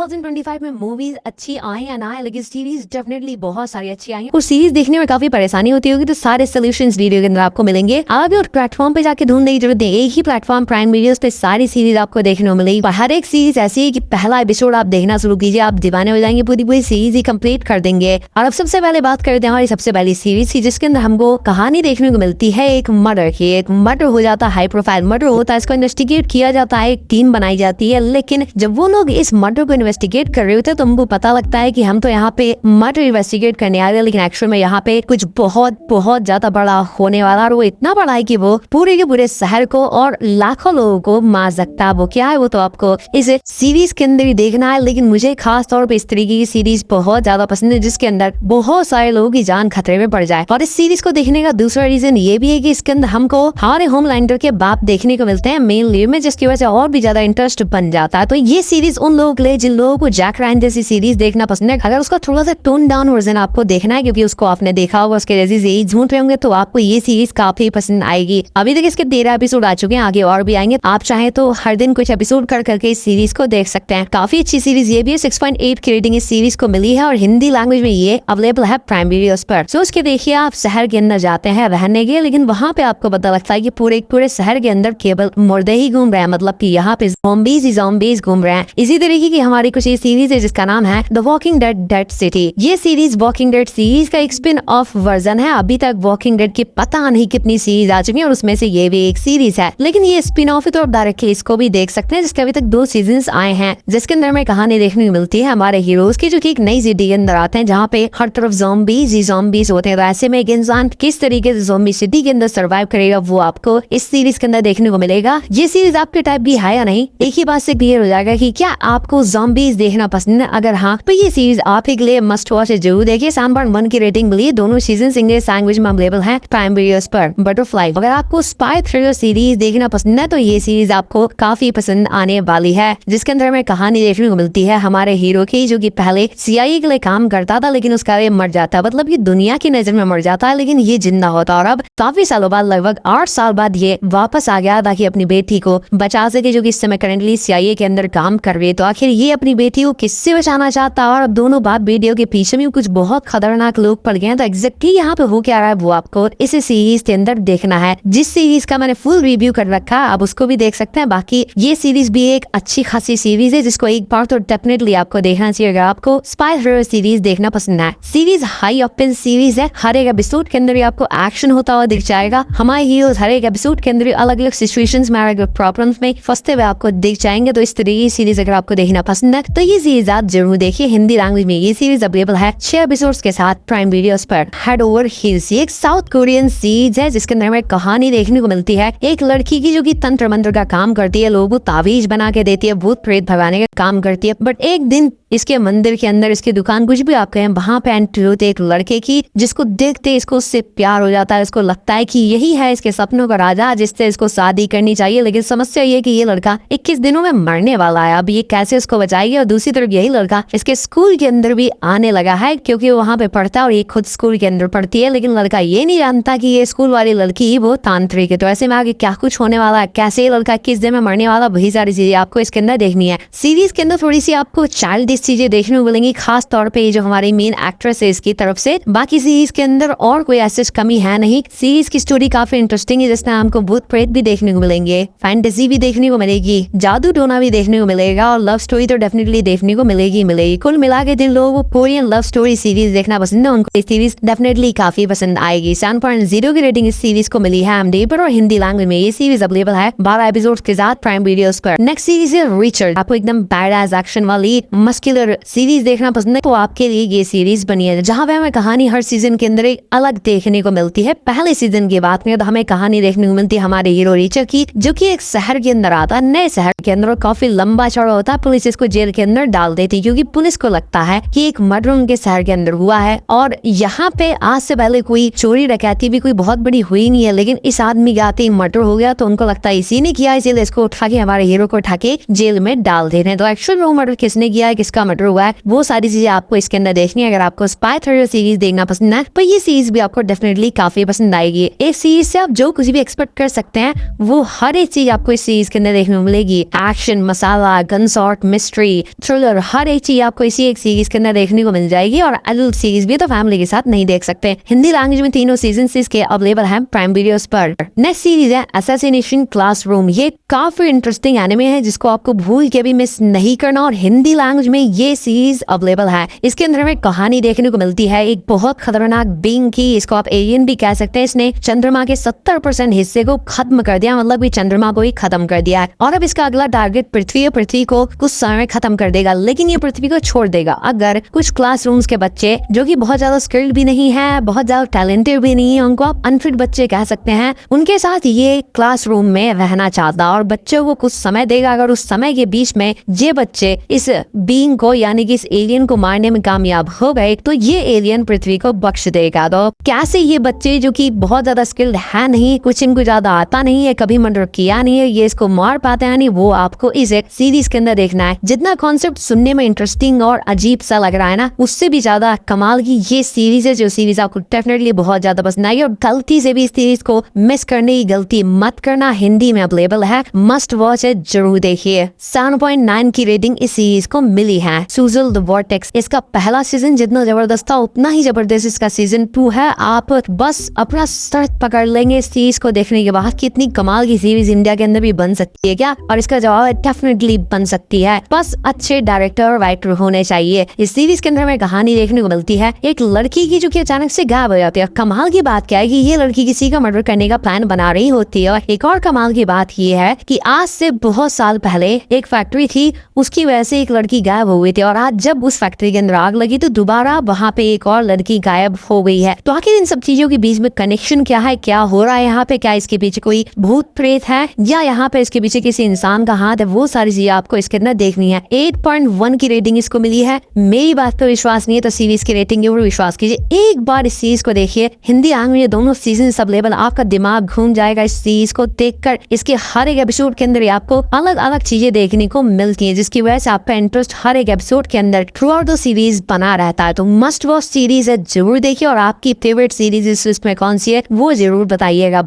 2025 में मूवीज अच्छी आए या ना आए, लेकिन सीरीज डेफिनेटली बहुत सारी अच्छी आई हैं। और सीरीज देखने में काफी परेशानी होती होगी, तो सारे सोल्यूशंस वीडियो के अंदर आपको मिलेंगे। आप भी और प्लेटफॉर्म पे जाके ढूंढने की जरूरत नहीं, एक ही प्लेटफॉर्म प्राइम वीडियोस पे सारी सीरीज आपको देखने को मिलेगी। हर एक सीरीज ऐसी है कि पहला एपिसोड आप देखना शुरू कीजिए, आप दीवाने हो जाएंगे, पूरी सीरीज ही कंप्लीट कर देंगे। और अब सबसे पहले बात करते हैं हमारी सबसे पहली सीरीज की, जिसके अंदर हमको कहानी देखने को मिलती है एक मर्डर की। एक मर्डर हो जाता है, हाई प्रोफाइल मर्डर होता है, इसको इन्वेस्टिगेट किया जाता है, एक टीम बनाई जाती है। लेकिन जब वो लोग इस मर्डर को इन्वेस्टिगेट कर रहे होते हैं तो हमको पता लगता है कि हम तो यहाँ पे मर्डर इन्वेस्टिगेट करने आ रहे हैं, लेकिन एक्चुअल में यहाँ पे कुछ बहुत ज्यादा बड़ा होने वाला। और वो इतना बड़ा है कि वो पूरे के पूरे शहर को और लाखों लोगों को मार सकता है। वो क्या है वो तो आपको इस सीरीज के अंदर ही देखना है। लेकिन मुझे खास तौर पे इस तरीके की सीरीज बहुत ज्यादा पसंद है, जिसके अंदर बहुत सारे लोगों की जान खतरे में पड़ जाए। और इस सीरीज को देखने का दूसरा रीजन ये भी है कि इसके अंदर हमको हमारे होमलैंडर के बाप देखने को मिलते हैं मेन लीड में, जिसकी वजह से और भी ज्यादा इंटरेस्ट बन जाता है। तो ये सीरीज उन लोगों के लिए जिन लोगों को जैक रायन जैसी सीरीज देखना पसंद है। अगर उसका थोड़ा सा टोन डाउन वर्जन आपको देखना है, क्योंकि उसको आपने देखा होगा, उसके जैसे यही झूठ रहे होंगे, तो आपको ये सीरीज काफी पसंद आएगी। अभी तक इसके 13 एपिसोड आ चुके हैं, आगे और भी आएंगे। आप चाहे तो हर दिन कुछ एपिसोड कर करके इस सीरीज को देख सकते हैं। काफी अच्छी सीरीज ये भी है। 6.8 की रेटिंग इस सीरीज को मिली है और हिंदी लैंग्वेज में ये अवेलेबल है प्राइम वीडियोस पर। सोच के देखिए, आप शहर के अंदर जाते हैं रहने के, लेकिन वहाँ पे आपको पता लगता है कि पूरे शहर के अंदर केवल मुर्दे ही घूम रहे हैं, मतलब कि यहाँ पे ज़ॉम्बीज घूम रहे हैं। इसी तरीके की हमारी कुछ ये सीरीज है जिसका नाम है द वॉकिंग डेड सिटी। ये सीरीज वॉकिंग डेड सीरीज का एक स्पिन ऑफ वर्जन है। अभी तक वॉकिंग डेड की पता नहीं कितनी सीरीज आ चुकी है और उसमें से ये भी एक सीरीज है, लेकिन ये स्पिन ऑफ तो डायरेक्ट के इसको भी देख सकते हैं, जिसके अभी तक 2 सीजन आए हैं, जिसके अंदर में कहानी देखने को मिलती है हमारे हीरोज की, जो कि एक नई सिटी के अंदर आते हैं जहाँ पे हर तरफ ज़ॉम्बीज होते हैं। तो ऐसे में एक इंसान किस तरीके से ज़ॉम्बी सिटी के अंदर सर्वाइव करेगा, वो आपको इस सीरीज के अंदर देखने को मिलेगा। ये सीरीज आपके टाइप की है या नहीं, एक ही बात से क्लियर हो जाएगा कि क्या आपको ज़ॉम्बीज देखना पसंद है। अगर हाँ, तो ये सीरीज आप ही के लिए मस्ट वॉच है, जरूर देखिए। 7.1 की रेटिंग मिली है। दोनों सीजन इंग्लिश लैंग्वेज में अवेलेबल है प्राइम वीडियोस पर। बटरफ्लाई, अगर आपको स्पाई थ्रिलर सीरीज देखना पसंद है तो ये सीरीज आपको काफी पसंद आने वाली है, जिसके अंदर में कहानी देखने को मिलती है हमारे हीरो की, जो कि पहले CIA के लिए काम करता था, लेकिन उसका ये मर जाता है, मतलब ये दुनिया की नजर में मर जाता है, लेकिन ये जिंदा होता है। और अब काफी सालों बाद, लगभग 8 साल बाद ये वापस आ गया ताकि अपनी बेटी को बचा सके, जो कि इस समय करेंटली CIA के अंदर काम कर रही है। तो आखिर ये अपनी बेटी को किससे बचाना चाहता है, और अब दोनों बाप बेटियों के पीछे में कुछ बहुत खतरनाक लोग पड़ गए हैं। तो एग्जैक्टली यहाँ पे हो क्या रहा है वो आपको इस सीरीज के अंदर देखना है, जिस सीरीज का मैंने फुल रिव्यू कर रखा है, आप उसको भी देख सकते हैं। बाकी ये सीरीज भी एक अच्छी खासी सीरीज है, जिसको एक बार तो डेफिनेटली आपको देखना चाहिए अगर आपको स्पाई थ्रिलर सीरीज देखना पसंद है। सीरीज हाई ऑक्टेन सीरीज है। हर एक एपिसोड के अंदर आपको एक्शन होता हुआ दिख जाएगा। हमारे हीरोज हर एक एपिसोड के अंदर अलग अलग सिचुएशंस में, अलग अलग प्रॉब्लम्स में फंसते हुए आपको दिख जाएंगे। तो इस तरीके की सीरीज अगर आपको देखना पसंद है तो ये सीरीज आप जरूर देखिए। हिंदी लैंग्वेज में ये सीरीज अवेलेबल है 6 एपिसोड्स के साथ प्राइम वीडियोस पर। हेड ओवर हील्स, ये एक साउथ कोरियन सीरीज है, जिसके अंदर में कहानी देखने को मिलती है एक लड़की की, जो कि तंत्र मंत्र का काम करती है, लोगों को तावीज बना के देती है, भूत प्रेत भगाने का काम करती है। बट एक दिन इसके मंदिर के अंदर, इसकी दुकान, कुछ भी आप कहें, वहां पे एंट्री होती है एक लड़के की, जिसको देखते इसको उससे प्यार हो जाता है। इसको लगता है कि यही है इसके सपनों का राजा, जिससे इसको शादी करनी चाहिए। लेकिन समस्या ये कि ये लड़का 21 दिनों में मरने वाला है। अब ये कैसे उसको बचाएगी। और दूसरी तरफ यही लड़का इसके स्कूल के अंदर भी आने लगा है, क्योंकि वो वहां पे पढ़ता है और ये खुद स्कूल के अंदर पढ़ती है। लेकिन लड़का ये नहीं जानता कि ये स्कूल वाली लड़की वो तांत्रिक है। तो ऐसे में आगे क्या कुछ होने वाला है, कैसे ये लड़का 21 दिन में मरने वाला, वही सारी चीजें आपको इसके अंदर देखनी है। सीरीज के अंदर थोड़ी सी आपको चाइल्डिश चीजें देखने को मिलेंगी, खास तौर पे जो हमारी मेन एक्ट्रेस है इसकी तरफ से। बाकी सीरीज के अंदर और कोई ऐसी कमी है नहीं। सीरीज की स्टोरी काफी इंटरेस्टिंग है, जिसमें हमको भूत प्रेत भी देखने को मिलेंगे, फैंटेसी भी देखने को मिलेगी, जादू टोना भी देखने को मिलेगा, और लव स्टोरी तो डेफिनेटली देखने को मिलेगी। कुल मिला के जिन लोगों को कोरियन लव स्टोरी सीरीज देखना पसंद है, उनको ये सीरीज डेफिनेटली काफी पसंद आएगी। 7.0 की रेटिंग इस सीरीज को मिली है IMDb पर, और हिंदी लैंग्वेज में ये सीरीज अवेलेबल है 12 एपिसोड के साथ प्राइम वीडियोस पर। नेक्स्ट सीरीज है रिचर्ड। आपको एकदम बैडएस एक्शन वाली मस्कुलर सीरीज देखना पसंद है तो आपके लिए ये सीरीज बनी है, जहाँ पे हमें कहानी हर सीजन के अंदर एक अलग देखने को मिलती है। पहले सीजन की बात करें तो हमें कहानी देखने को मिलती है हमारे हीरो रिचर्ड की, जो कि एक शहर के अंदर आता है, नए शहर के अंदर, काफी लंबा चौड़ा होता है। पुलिस इसको जेल के अंदर डाल देती है, क्योंकि पुलिस को लगता है कि एक मर्डर उनके शहर के अंदर हुआ है, और यहाँ पे आज से पहले कोई चोरी डकैती भी कोई बहुत बड़ी हुई नहीं है। लेकिन इस आदमी के आते ही मर्डर हो गया, तो उनको लगता है इसी ने किया, इसलिए इसको उठा के हमारे हीरो को उठा के जेल में डाल दे रहे हैं। तो एक्चुअल में वो मर्डर किसने किया है, किसको किसका मर्डर हुआ है, वो सारी चीजें आपको इसके अंदर देखनी है। अगर आपको स्पाई थ्रिलर सीरीज देखना पसंद है तो ये सीरीज भी आपको डेफिनेटली काफी पसंद आएगी। इस सीरीज से आप जो कुछ भी एक्सपेक्ट कर सकते हैं वो हर एक चीज आपको इस सीरीज के अंदर देखने को मिलेगी। एक्शन, मसाला, गनशॉट, मिस्ट्री, थ्रिलर, हर एक चीज आपको इसी एक सीरीज के अंदर देखने को मिल जाएगी। और एडल्ट सीरीज भी तो फैमिली के साथ नहीं देख सकते। हिंदी लैंग्वेज में तीनों सीजन इसके अवेलेबल हैं प्राइम वीडियोस पर। नेक्स्ट सीरीज है असैसिनेशन क्लासरूम। ये काफी इंटरेस्टिंग एनिमे है जिसको आपको भूल के भी मिस नहीं करना, और हिंदी लैंग्वेज में ये सीरीज अवेलेबल है। इसके अंदर हमें कहानी देखने को मिलती है एक बहुत खतरनाक बीइंग की, इसको आप एलियन भी कह सकते हैं। इसने चंद्रमा के 70% हिस्से को खत्म कर दिया, मतलब भी चंद्रमा को ही खत्म कर दिया है। और अब इसका अगला टारगेट पृथ्वी है। पृथ्वी को कुछ समय में खत्म कर देगा, लेकिन ये पृथ्वी को छोड़ देगा अगर कुछ क्लासरूम्स के बच्चे जो कि बहुत ज्यादा स्किल्ड भी नहीं है, बहुत ज्यादा टैलेंटेड भी नहीं है, उनको आप अनफिट बच्चे कह सकते हैं, उनके साथ ये क्लासरूम में रहना चाहता। और बच्चों को कुछ समय देगा। अगर उस समय के बीच में ये बच्चे इस बीइंग को यानी कि इस एलियन को मारने में कामयाब हो गए तो ये एलियन पृथ्वी को बख्श देगा। तो कैसे ये बच्चे जो कि बहुत ज्यादा स्किल्ड है नहीं, कुछ इनको ज्यादा आता नहीं है, कभी मर्डर किया नहीं है, ये इसको मार पाते हैं नहीं, वो आपको इस एक सीरीज के अंदर देखना है। जितना कॉन्सेप्ट सुनने में इंटरेस्टिंग और अजीब सा लग रहा है ना, उससे भी ज्यादा कमाल की ये सीरीज है, जो सीरीज आपको डेफिनेटली बहुत ज्यादा पसंद आएगी। और गलती से भी इस सीरीज को मिस करने की गलती मत करना। हिंदी में अवेलेबल है, मस्ट वॉच है, जरूर देखिए। 7.9 की रेटिंग इस सीरीज को मिली है। सूजल द वॉर्टेक्स, इसका पहला सीजन जितना जबरदस्त था उतना ही जबरदस्त इसका सीजन 2 है। आप बस अपना सर पकड़ लेंगे इस सीरीज को देखने के बाद कि इतनी कमाल की सीरीज इंडिया के अंदर भी बन सकती है क्या, और इसका जवाब है डेफिनेटली बन सकती है। बस अच्छे डायरेक्टर और राइटर होने चाहिए। इस सीरीज के अंदर हमें कहानी देखने को मिलती है एक लड़की की जो कि अचानक से गायब हो जाती है। कमाल की बात क्या है कि ये लड़की किसी का मर्डर करने का प्लान बना रही होती है। और एक और कमाल की बात ये है कि आज से बहुत साल पहले एक फैक्ट्री थी, उसकी वजह से एक लड़की गायब हो गई थी, और आज जब उस फैक्ट्री के अंदर आग लगी तो दोबारा वहाँ पे एक और लड़की गायब हो गई है। तो आखिर इन सब चीजों के बीच में कनेक्शन क्या है, क्या हो रहा है यहाँ पे, क्या इसके पीछे कोई भूत प्रेत है या यहाँ पे इसके पीछे किसी इंसान का हाथ है, वो सारी चीजें आपको इसके अंदर देखनी है। 8.1 की रेटिंग इसको मिली है। मेरी बात पर विश्वास नहीं है तो सीरीज की रेटिंग के ऊपर विश्वास कीजिए। एक बार इस सीरीज को देखिए, हिंदी लैंग्वेज दोनों सीजन अवेलेबल, आपका दिमाग घूम जाएगा इस सीरीज को देखकर। इसके हर एक एपिसोड के अंदर आपको अलग अलग चीजें देखने को मिलती है, जिसकी वजह से आपका इंटरेस्ट हर एक एपिसोड के अंदर थ्रू आउट द सीरीज बना रहता है। तो मस्ट वॉच सीरीज है, जरूर देखिए। और आपकी फेवरेट सीरीज इस लिस्ट में कौन सी है वो जरूर बताइएगा।